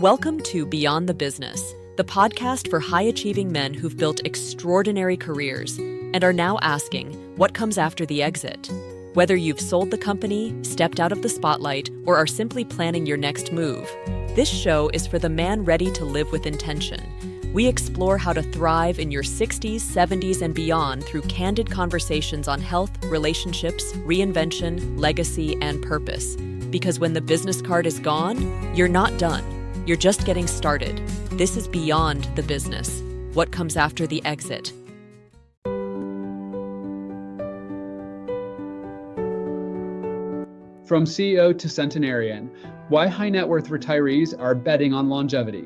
Welcome to Beyond the Business, the podcast for high-achieving men who've built extraordinary careers and are now asking, what comes after the exit? Whether you've sold the company, stepped out of the spotlight, or are simply planning your next move, this show is for the man ready to live with intention. We explore how to thrive in your 60s, 70s, and beyond through candid conversations on health, relationships, reinvention, legacy, and purpose. Because when the business card is gone, you're not done. You're just getting started. This is Beyond the Business. What comes after the exit? From CEO to Centenarian, why high net worth retirees are betting on longevity.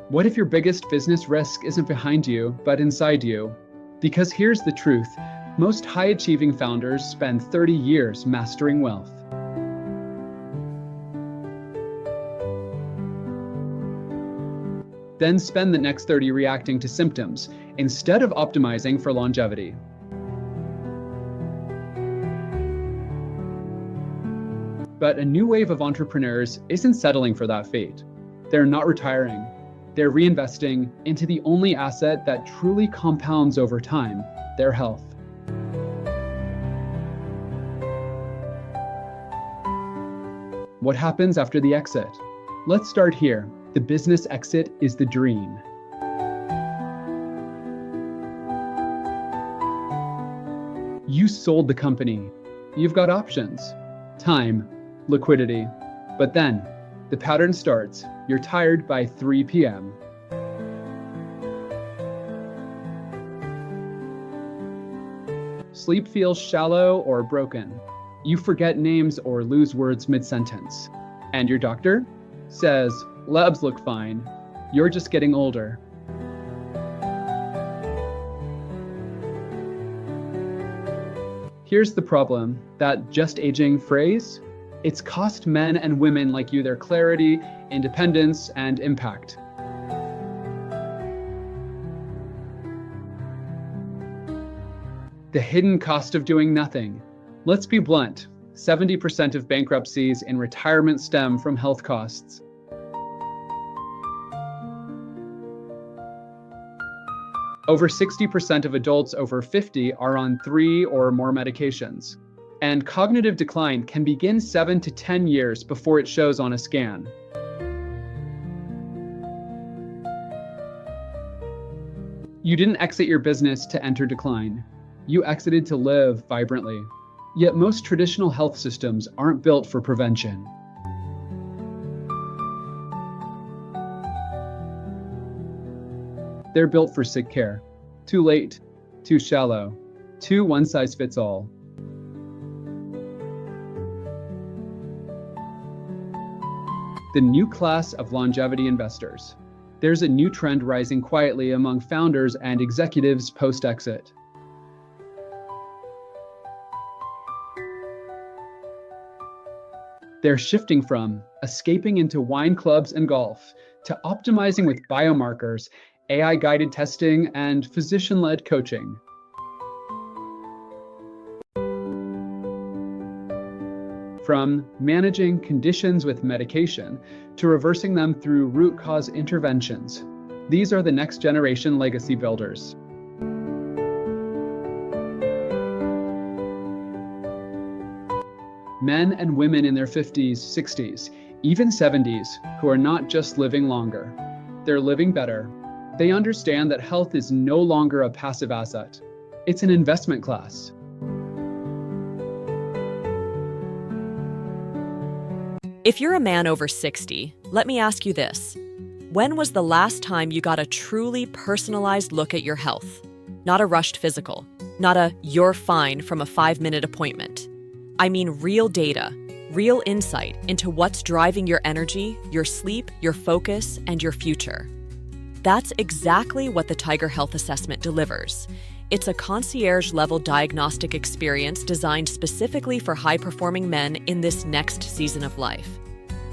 What if your biggest business risk isn't behind you, but inside you? Because here's the truth. Most high-achieving founders spend 30 years mastering wealth. Then spend the next 30 reacting to symptoms, instead of optimizing for longevity. But a new wave of entrepreneurs isn't settling for that fate. They're not retiring. They're reinvesting into the only asset that truly compounds over time, their health. What happens after the exit? Let's start here. The business exit is the dream. You sold the company. You've got options: time, liquidity. But then, the pattern starts. You're tired by 3 p.m. Sleep feels shallow or broken. You forget names or lose words mid-sentence. And your doctor says, labs look fine. You're just getting older. Here's the problem. That just aging phrase, it's cost men and women like you their clarity, independence, and impact. The hidden cost of doing nothing. Let's be blunt. 70% of bankruptcies in retirement stem from health costs. Over 60% of adults over 50 are on 3 or more medications. And cognitive decline can begin 7 to 10 years before it shows on a scan. You didn't exit your business to enter decline. You exited to live vibrantly. Yet most traditional health systems aren't built for prevention. They're built for sick care. Too late, too shallow, too one-size-fits-all. The new class of longevity investors. There's a new trend rising quietly among founders and executives post-exit. They're shifting from escaping into wine clubs and golf to optimizing with biomarkers, AI-guided testing, and physician-led coaching. From managing conditions with medication to reversing them through root cause interventions. These are the next generation legacy builders. Men and women in their 50s, 60s, even 70s, who are not just living longer. They're living better. They understand that health is no longer a passive asset. It's an investment class. If you're a man over 60, let me ask you this. When was the last time you got a truly personalized look at your health? Not a rushed physical, not a "you're fine" from a 5-minute appointment. I mean real data, real insight into what's driving your energy, your sleep, your focus, and your future. That's exactly what the Tiger Health Assessment delivers. It's a concierge-level diagnostic experience designed specifically for high-performing men in this next season of life.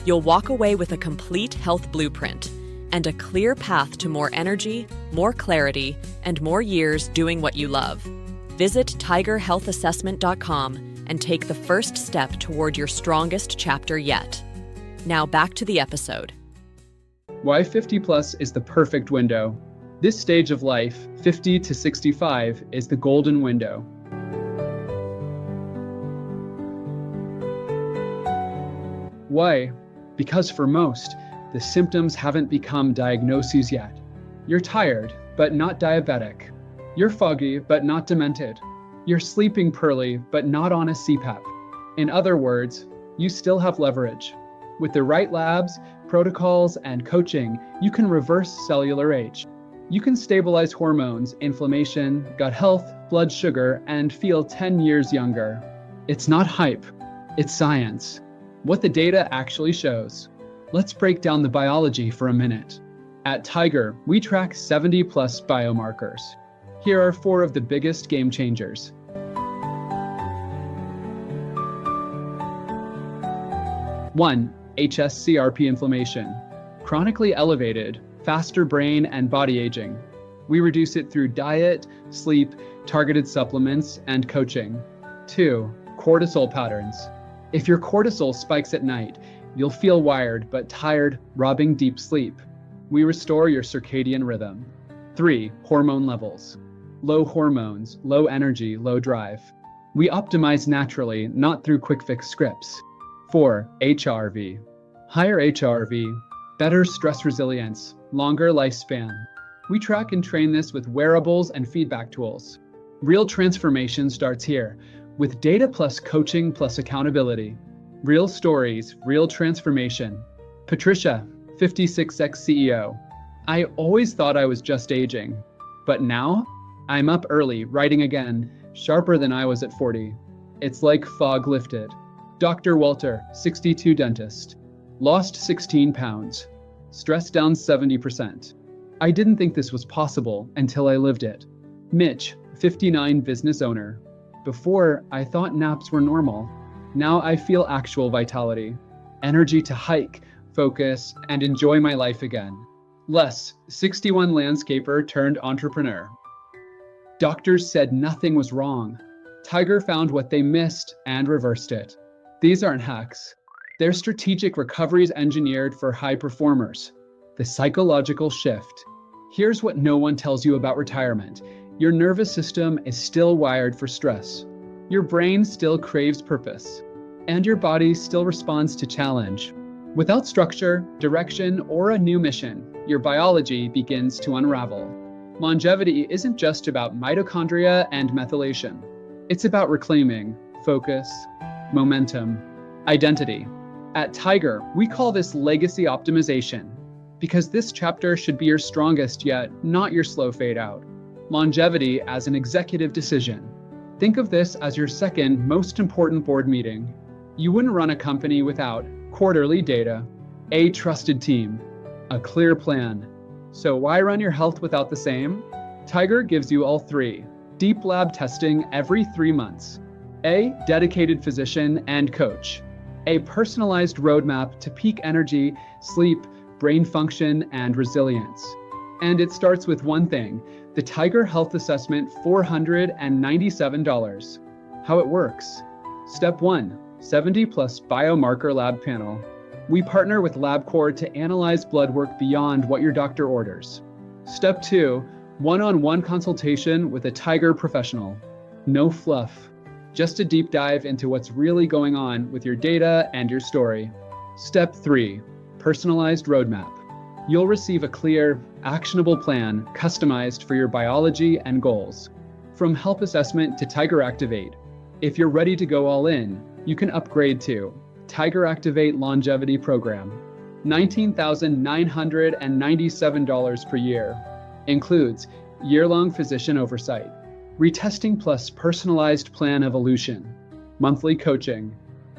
You'll walk away with a complete health blueprint and a clear path to more energy, more clarity, and more years doing what you love. Visit tigerhealthassessment.com and take the first step toward your strongest chapter yet. Now back to the episode. Why 50 plus is the perfect window. This stage of life, 50 to 65, is the golden window. Why? Because for most, the symptoms haven't become diagnoses yet. You're tired, but not diabetic. You're foggy, but not demented. You're sleeping poorly, but not on a CPAP. In other words, you still have leverage. With the right labs, protocols, and coaching, you can reverse cellular age. You can stabilize hormones, inflammation, gut health, blood sugar, and feel 10 years younger. It's not hype, it's science. What the data actually shows. Let's break down the biology for a minute. At Tiger, we track 70 plus biomarkers. Here are 4 of the biggest game changers. 1. hsCRP inflammation. Chronically elevated, faster brain and body aging. We reduce it through diet, sleep, targeted supplements, and coaching. 2. Cortisol patterns. If your cortisol spikes at night, you'll feel wired but tired, robbing deep sleep. We restore your circadian rhythm. 3. Hormone levels. Low hormones, low energy, low drive. We optimize naturally, not through quick fix scripts. 4. HRV. Higher HRV, better stress resilience, longer lifespan. We track and train this with wearables and feedback tools. Real transformation starts here, with data plus coaching plus accountability. Real stories, real transformation. Patricia, 56X CEO. I always thought I was just aging, but now I'm up early, writing again, sharper than I was at 40. It's like fog lifted. Dr. Walter, 62 dentist. Lost 16 pounds. Stress down 70%. I didn't think this was possible until I lived it. Mitch, 59 business owner. Before, I thought naps were normal. Now I feel actual vitality. Energy to hike, focus, and enjoy my life again. Les, 61 landscaper turned entrepreneur. Doctors said nothing was wrong. Tiger found what they missed and reversed it. These aren't hacks. They're strategic recoveries engineered for high performers. The psychological shift. Here's what no one tells you about retirement. Your nervous system is still wired for stress. Your brain still craves purpose. And your body still responds to challenge. Without structure, direction, or a new mission, your biology begins to unravel. Longevity isn't just about mitochondria and methylation. It's about reclaiming focus, momentum, identity. At Tiger, we call this legacy optimization, because this chapter should be your strongest yet, not your slow fade out. Longevity as an executive decision. Think of this as your second most important board meeting. You wouldn't run a company without quarterly data, a trusted team, a clear plan. So why run your health without the same? Tiger gives you all 3. Deep lab testing every 3 months. A dedicated physician and coach. A personalized roadmap to peak energy, sleep, brain function, and resilience. And it starts with one thing, the Tiger Health Assessment, $497. How it works. Step 1, 70 plus biomarker lab panel. We partner with LabCorp to analyze blood work beyond what your doctor orders. Step 2, one-on-one consultation with a Tiger professional. No fluff, just a deep dive into what's really going on with your data and your story. Step 3, personalized roadmap. You'll receive a clear, actionable plan customized for your biology and goals. From health assessment to Tiger Activate. If you're ready to go all in, you can upgrade to Tiger Activate Longevity Program. $19,997 per year. Includes year-long physician oversight, retesting plus personalized plan evolution, monthly coaching,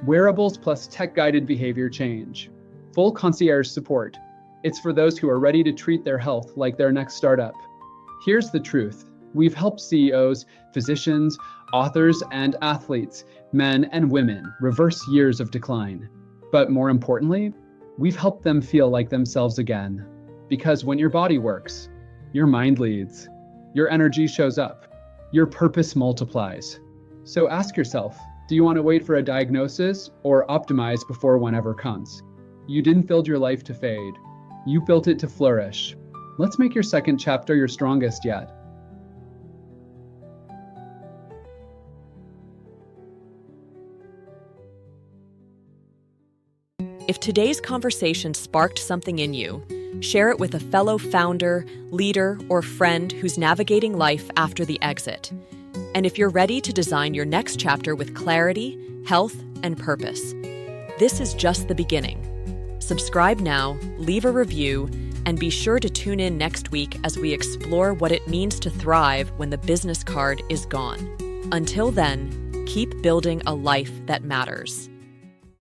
wearables plus tech-guided behavior change, full concierge support. It's for those who are ready to treat their health like their next startup. Here's the truth. We've helped CEOs, physicians, authors, and athletes, men and women, reverse years of decline. But more importantly, we've helped them feel like themselves again. Because when your body works, your mind leads, your energy shows up, your purpose multiplies. So ask yourself, Do you want to wait for a diagnosis or optimize before one ever comes? You didn't build your life to fade. You built it to flourish. Let's make your second chapter your strongest yet. If today's conversation sparked something in you, share it with a fellow founder, leader, or friend who's navigating life after the exit. And if you're ready to design your next chapter with clarity, health, and purpose, this is just the beginning. Subscribe now, leave a review, and be sure to tune in next week as we explore what it means to thrive when the business card is gone. Until then, keep building a life that matters.